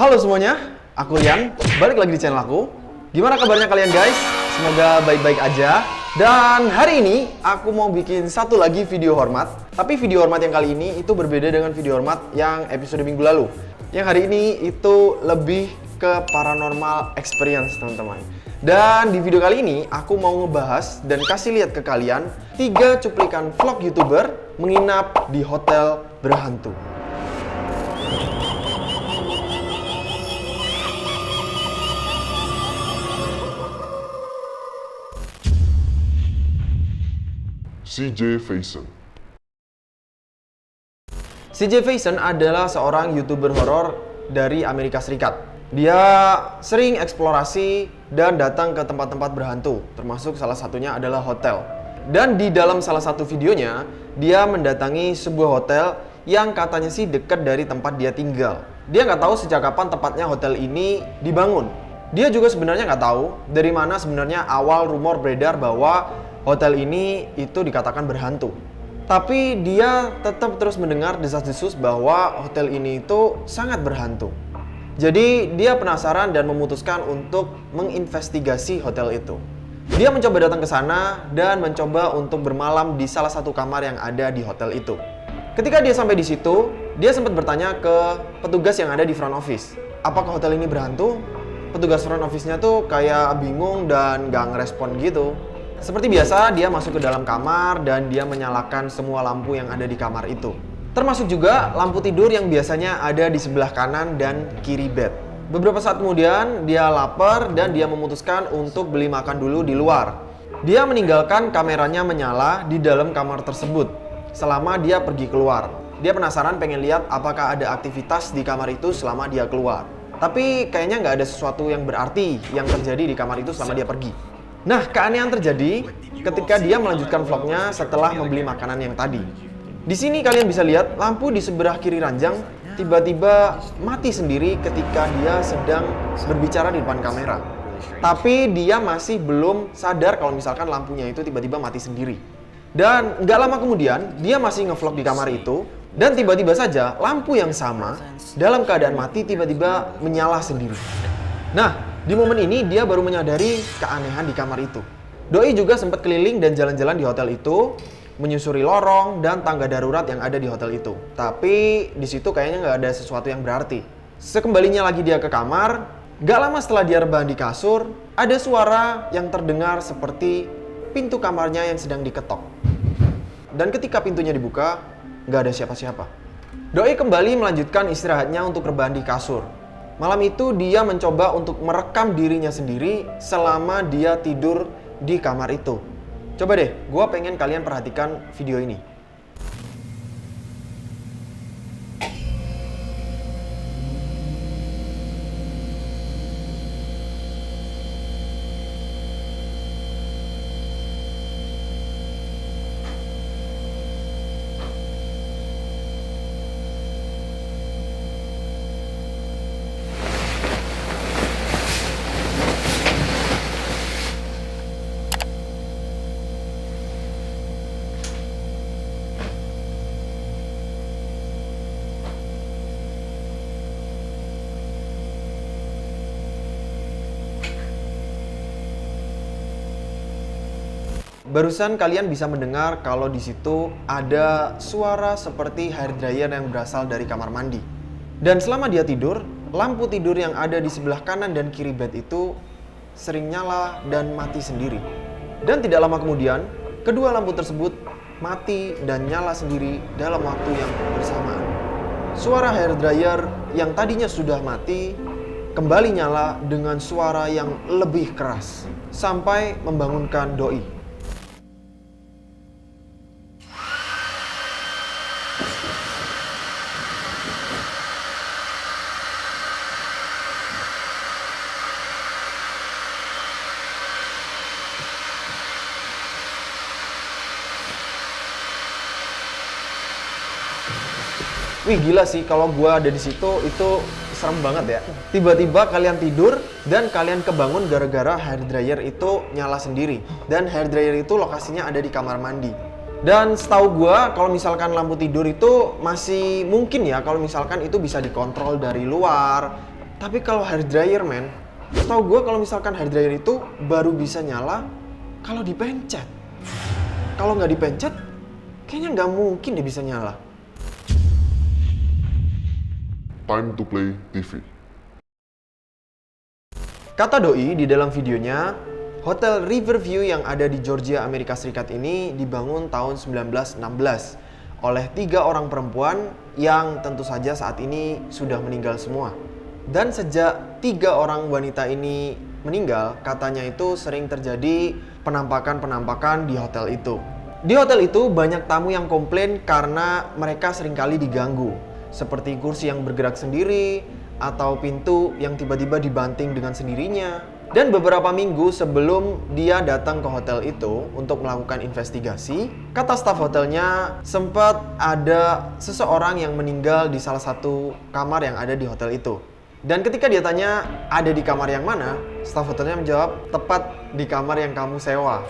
Halo semuanya, aku Rian, balik lagi di channel aku. Gimana kabarnya kalian guys? Semoga baik-baik aja. Dan hari ini aku mau bikin satu lagi video hormat. Tapi video hormat yang kali ini itu berbeda dengan video hormat yang episode minggu lalu. Yang hari ini itu lebih ke paranormal experience teman-teman. Dan di video kali ini aku mau ngebahas dan kasih lihat ke kalian 3 cuplikan vlog YouTuber menginap di hotel berhantu. CJ Faison. CJ Faison adalah seorang YouTuber horor dari Amerika Serikat. Dia sering eksplorasi dan datang ke tempat-tempat berhantu, termasuk salah satunya adalah hotel. Dan di dalam salah satu videonya, dia mendatangi sebuah hotel yang katanya sih dekat dari tempat dia tinggal. Dia nggak tahu sejak kapan tepatnya hotel ini dibangun. Dia juga sebenarnya nggak tahu dari mana sebenarnya awal rumor beredar bahwa hotel ini itu dikatakan berhantu. Tapi dia tetap terus mendengar desas-desus bahwa hotel ini itu sangat berhantu. Jadi dia penasaran dan memutuskan untuk menginvestigasi hotel itu. Dia mencoba datang ke sana dan mencoba untuk bermalam di salah satu kamar yang ada di hotel itu. Ketika dia sampai di situ, dia sempat bertanya ke petugas yang ada di front office. Apakah hotel ini berhantu? Petugas front office-nya tuh kayak bingung dan gak ngerespon gitu. Seperti biasa, dia masuk ke dalam kamar dan dia menyalakan semua lampu yang ada di kamar itu. Termasuk juga lampu tidur yang biasanya ada di sebelah kanan dan kiri bed. Beberapa saat kemudian, dia lapar dan dia memutuskan untuk beli makan dulu di luar. Dia meninggalkan kameranya menyala di dalam kamar tersebut selama dia pergi keluar. Dia penasaran pengen lihat apakah ada aktivitas di kamar itu selama dia keluar. Tapi kayaknya nggak ada sesuatu yang berarti yang terjadi di kamar itu selama dia pergi. Nah, keanehan terjadi ketika dia melanjutkan vlognya setelah membeli makanan yang tadi. Di sini kalian bisa lihat lampu di sebelah kiri ranjang tiba-tiba mati sendiri ketika dia sedang berbicara di depan kamera. Tapi dia masih belum sadar kalau misalkan lampunya itu tiba-tiba mati sendiri. Dan nggak lama kemudian dia masih ngevlog di kamar itu dan tiba-tiba saja lampu yang sama dalam keadaan mati tiba-tiba menyala sendiri. Nah, di momen ini dia baru menyadari keanehan di kamar itu. Doi juga sempat keliling dan jalan-jalan di hotel itu, menyusuri lorong dan tangga darurat yang ada di hotel itu. Tapi di situ kayaknya nggak ada sesuatu yang berarti. Sekembalinya lagi dia ke kamar, gak lama setelah dia rebahan di kasur, ada suara yang terdengar seperti pintu kamarnya yang sedang diketok. Dan ketika pintunya dibuka, nggak ada siapa-siapa. Doi kembali melanjutkan istirahatnya untuk rebahan di kasur. Malam itu dia mencoba untuk merekam dirinya sendiri selama dia tidur di kamar itu. Coba deh, gue pengen kalian perhatikan video ini. Barusan kalian bisa mendengar kalau di situ ada suara seperti hair dryer yang berasal dari kamar mandi. Dan selama dia tidur, lampu tidur yang ada di sebelah kanan dan kiri bed itu sering nyala dan mati sendiri. Dan tidak lama kemudian, kedua lampu tersebut mati dan nyala sendiri dalam waktu yang bersamaan. Suara hair dryer yang tadinya sudah mati kembali nyala dengan suara yang lebih keras sampai membangunkan Doi. Wih gila sih, kalau gua ada di situ itu serem banget ya. Tiba-tiba kalian tidur dan kalian kebangun gara-gara hair dryer itu nyala sendiri. Dan hair dryer itu lokasinya ada di kamar mandi. Dan setahu gua kalau misalkan lampu tidur itu masih mungkin ya kalau misalkan itu bisa dikontrol dari luar. Tapi kalau hair dryer, men, setahu gue kalau misalkan hair dryer itu baru bisa nyala kalau dipencet. Kalau nggak dipencet, kayaknya nggak mungkin dia bisa nyala. Time to play TV. Kata Doi di dalam videonya, Hotel Riverview yang ada di Georgia, Amerika Serikat ini dibangun tahun 1916 oleh 3 orang perempuan yang tentu saja saat ini sudah meninggal semua. Dan sejak 3 orang wanita ini meninggal, katanya itu sering terjadi penampakan-penampakan di hotel itu. Di hotel itu banyak tamu yang komplain karena mereka seringkali diganggu, seperti kursi yang bergerak sendiri, atau pintu yang tiba-tiba dibanting dengan sendirinya. Dan beberapa minggu sebelum dia datang ke hotel itu untuk melakukan investigasi, kata staf hotelnya sempat ada seseorang yang meninggal di salah satu kamar yang ada di hotel itu. Dan ketika dia tanya ada di kamar yang mana, staf hotelnya menjawab tepat di kamar yang kamu sewa.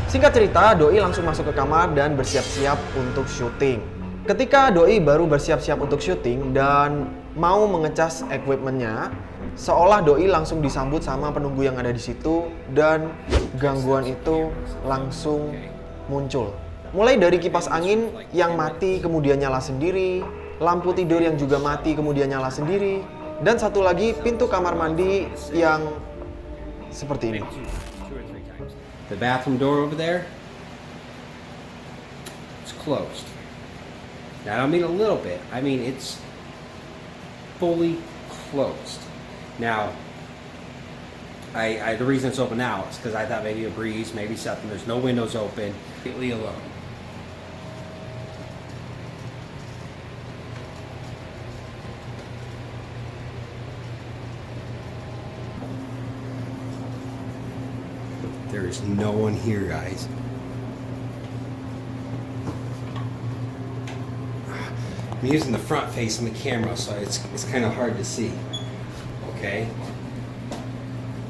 Singkat cerita, Doi langsung masuk ke kamar dan bersiap-siap untuk syuting. Ketika Doi baru bersiap-siap untuk syuting dan mau mengecas equipmentnya, seolah Doi langsung disambut sama penunggu yang ada di situ dan gangguan itu langsung muncul. Mulai dari kipas angin yang mati kemudian nyala sendiri, lampu tidur yang juga mati kemudian nyala sendiri, dan satu lagi pintu kamar mandi yang seperti ini. The bathroom door over there, it's closed. Now, I don't mean a little bit. I mean it's fully closed. Now, the reason it's open now is because I thought maybe a breeze, maybe something. There's no windows open. Completely alone. There is no one here, guys. I'm using the front face on the camera, so it's kind of hard to see. Okay?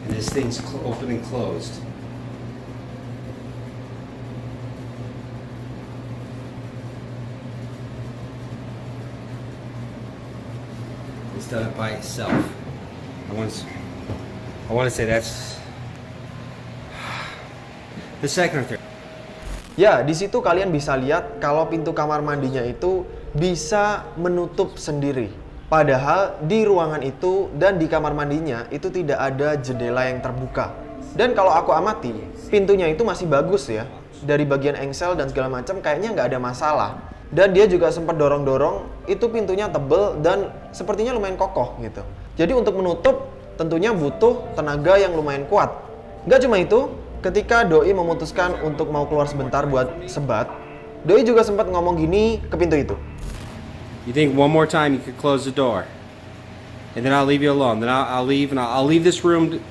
And this thing's open and closed. It's done it by itself. I want to say that's the second or third. Ya, di situ kalian bisa lihat kalau pintu kamar mandinya itu bisa menutup sendiri. Padahal di ruangan itu dan di kamar mandinya itu tidak ada jendela yang terbuka. Dan kalau aku amati, pintunya itu masih bagus ya. Dari bagian engsel dan segala macam kayaknya nggak ada masalah. Dan dia juga sempat dorong-dorong, itu pintunya tebel dan sepertinya lumayan kokoh gitu. Jadi untuk menutup tentunya butuh tenaga yang lumayan kuat. Nggak cuma itu, ketika Doi memutuskan untuk mau keluar sebentar buat sebat, Doi juga sempat ngomong gini ke pintu itu. You think one more time you could close the door, and then I'll leave you alone. Then I'll leave, and I'll leave this room.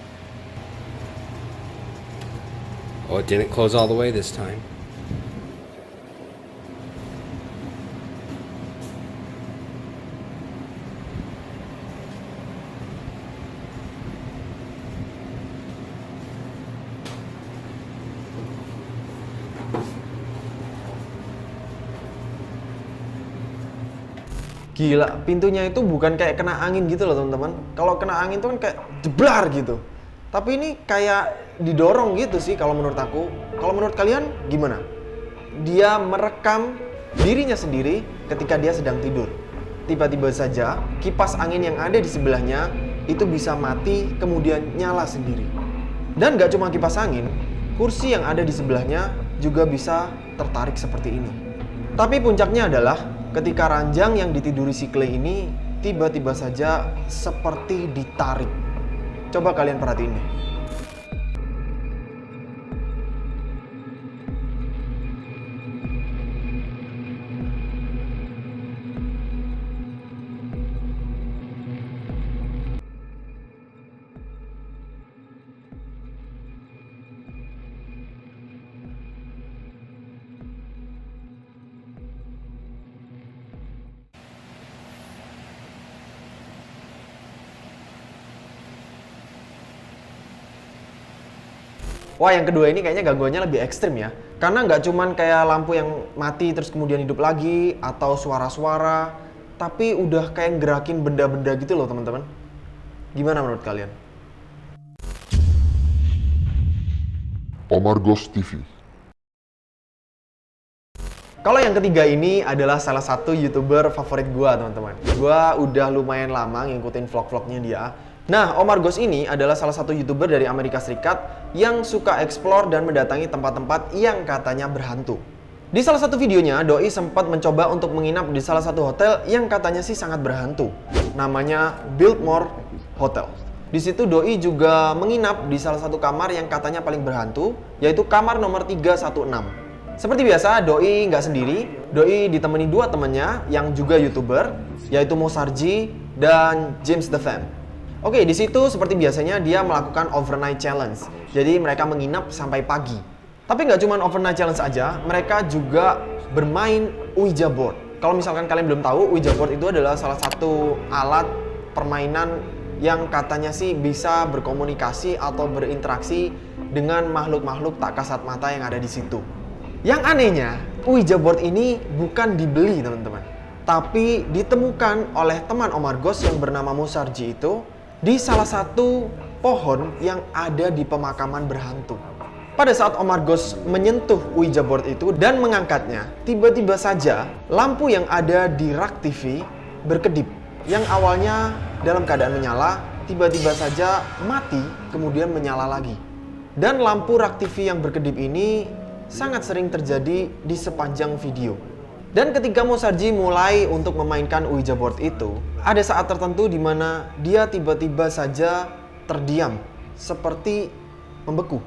Oh, it didn't close all the way this time. Gila, pintunya itu bukan kayak kena angin gitu loh teman-teman. Kalau kena angin tuh kan kayak jeblar gitu. Tapi ini kayak didorong gitu sih kalau menurut aku. Kalau menurut kalian gimana? Dia merekam dirinya sendiri ketika dia sedang tidur. Tiba-tiba saja kipas angin yang ada di sebelahnya itu bisa mati kemudian nyala sendiri. Dan gak cuma kipas angin, kursi yang ada di sebelahnya juga bisa tertarik seperti ini. Tapi puncaknya adalah ketika ranjang yang ditiduri si Clay ini tiba-tiba saja seperti ditarik. Coba kalian perhatiin nih. Wah, yang kedua ini kayaknya gangguannya lebih ekstrim ya. Karena nggak cuman kayak lampu yang mati terus kemudian hidup lagi, atau suara-suara, tapi udah kayak gerakin benda-benda gitu loh teman-teman. Gimana menurut kalian? Omar Ghost TV. Kalau yang ketiga ini adalah salah satu YouTuber favorit gua, teman-teman. Gua udah lumayan lama ngikutin vlog-vlognya dia. Nah, Omar Ghost ini adalah salah satu YouTuber dari Amerika Serikat yang suka explore dan mendatangi tempat-tempat yang katanya berhantu. Di salah satu videonya, Doi sempat mencoba untuk menginap di salah satu hotel yang katanya sih sangat berhantu. Namanya Biltmore Hotel. Di situ Doi juga menginap di salah satu kamar yang katanya paling berhantu, yaitu kamar nomor 316. Seperti biasa, Doi nggak sendiri. Doi ditemani dua temannya yang juga YouTuber, yaitu Mosarji dan James the Fan. Oke, di situ seperti biasanya dia melakukan overnight challenge. Jadi mereka menginap sampai pagi. Tapi nggak cuma overnight challenge aja, mereka juga bermain Ouija board. Kalau misalkan kalian belum tahu, Ouija board itu adalah salah satu alat permainan yang katanya sih bisa berkomunikasi atau berinteraksi dengan makhluk-makhluk tak kasat mata yang ada di situ. Yang anehnya, Ouija board ini bukan dibeli, teman-teman, tapi ditemukan oleh teman Omar Ghost yang bernama Mosarji itu di salah satu pohon yang ada di pemakaman berhantu. Pada saat Omar Ghost menyentuh Ouija board itu dan mengangkatnya, tiba-tiba saja lampu yang ada di rak TV berkedip. Yang awalnya dalam keadaan menyala, tiba-tiba saja mati, kemudian menyala lagi. Dan lampu rak TV yang berkedip ini sangat sering terjadi di sepanjang video. Dan ketika Mosarji mulai untuk memainkan Ouija board itu, ada saat tertentu di mana dia tiba-tiba saja terdiam, seperti membeku.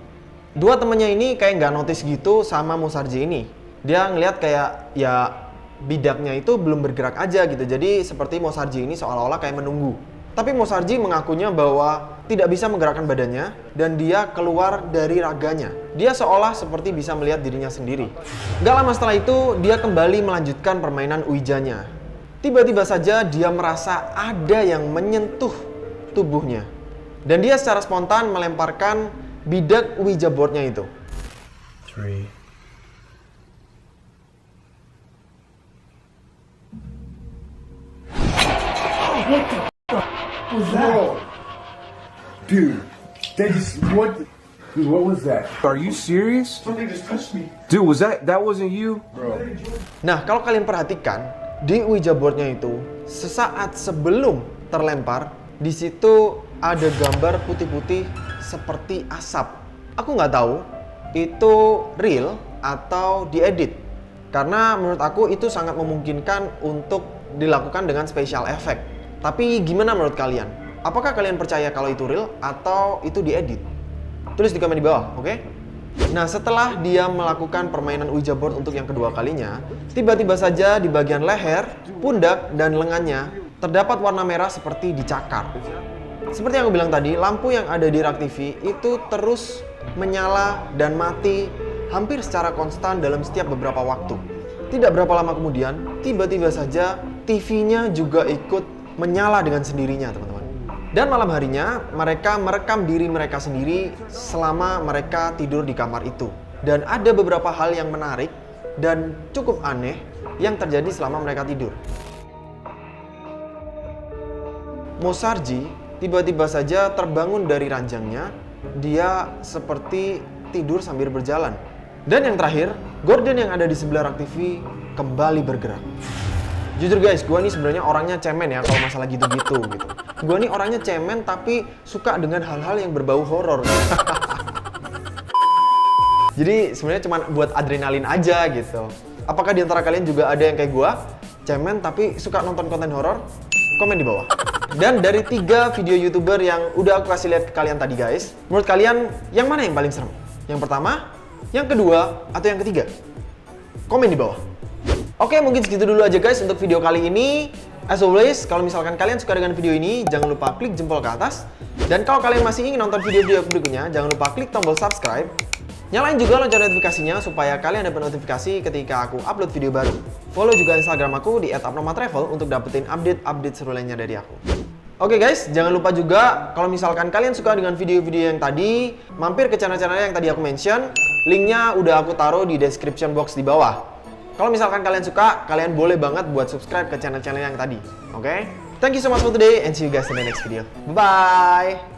Dua temannya ini kayak nggak notice gitu sama Mosarji ini. Dia ngeliat kayak ya bidaknya itu belum bergerak aja gitu. Jadi seperti Mosarji ini seolah-olah kayak menunggu. Tapi Mosarji mengakunya bahwa tidak bisa menggerakkan badannya dan dia keluar dari raganya. Dia seolah seperti bisa melihat dirinya sendiri. Gak lama setelah itu, dia kembali melanjutkan permainan Ouija-nya. Tiba-tiba saja dia merasa ada yang menyentuh tubuhnya. Dan dia secara spontan melemparkan bidak Ouija board-nya itu. 3. Was that? Dude, they just what? Dude, what was that? Are you serious? Something just touched me, Dude, was that wasn't you? bro. Nah, kalau kalian perhatikan, di Ouija board-nya itu, sesaat sebelum terlempar, di situ ada gambar putih-putih seperti asap. Aku nggak tahu itu real atau diedit. Karena menurut aku itu sangat memungkinkan untuk dilakukan dengan special effect. Tapi gimana menurut kalian? Apakah kalian percaya kalau itu real atau itu diedit? Tulis di komen di bawah, oke? Nah, setelah dia melakukan permainan Ouija board untuk yang kedua kalinya, tiba-tiba saja di bagian leher, pundak, dan lengannya terdapat warna merah seperti dicakar. Seperti yang aku bilang tadi, lampu yang ada di rak TV itu terus menyala dan mati hampir secara konstan dalam setiap beberapa waktu. Tidak berapa lama kemudian, tiba-tiba saja TV-nya juga ikut menyala dengan sendirinya, teman-teman. Dan malam harinya, mereka merekam diri mereka sendiri selama mereka tidur di kamar itu. Dan ada beberapa hal yang menarik dan cukup aneh yang terjadi selama mereka tidur. Mosarji tiba-tiba saja terbangun dari ranjangnya. Dia seperti tidur sambil berjalan. Dan yang terakhir, gorden yang ada di sebelah rak TV kembali bergerak. Jujur guys, gue nih sebenarnya orangnya cemen ya kalau masalah gitu-gitu gitu. Gue nih orangnya cemen tapi suka dengan hal-hal yang berbau horor. Jadi sebenarnya cuma buat adrenalin aja gitu. Apakah di antara kalian juga ada yang kayak gue, cemen tapi suka nonton konten horor? Komen di bawah. Dan dari 3 video YouTuber yang udah aku kasih lihat ke kalian tadi guys, menurut kalian yang mana yang paling serem? Yang pertama, yang kedua, atau yang ketiga? Komen di bawah. Oke, mungkin segitu dulu aja guys untuk video kali ini. As always, kalau misalkan kalian suka dengan video ini, jangan lupa klik jempol ke atas. Dan kalau kalian masih ingin nonton video-video berikutnya, jangan lupa klik tombol subscribe. Nyalain juga lonceng notifikasinya supaya kalian dapat notifikasi ketika aku upload video baru. Follow juga Instagram aku di @abnormaltravel untuk dapetin update-update seru lainnya dari aku. Oke guys, jangan lupa juga kalau misalkan kalian suka dengan video-video yang tadi, mampir ke channel-channel yang tadi aku mention. Linknya udah aku taruh di description box di bawah. Kalau misalkan kalian suka, kalian boleh banget buat subscribe ke channel-channel yang tadi, oke? Thank you so much for today and see you guys in the next video. Bye-bye!